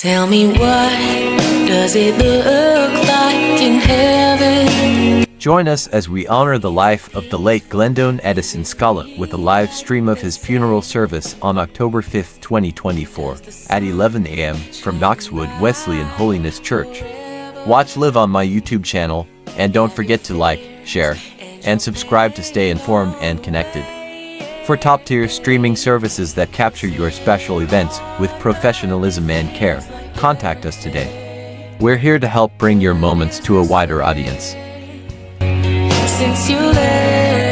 Tell me, what does it look like in heaven? Join us as we honor the life of the late Glendon Eddison Scarlett with a live stream of his funeral service on October 5, 2024, at 11 a.m. from Knoxwood Wesleyan Holiness Church. Watch live on my YouTube channel, and don't forget to like, share, and subscribe to stay informed and connected. For top-tier streaming services that capture your special events with professionalism and care, contact us today. We're here to help bring your moments to a wider audience. Since you left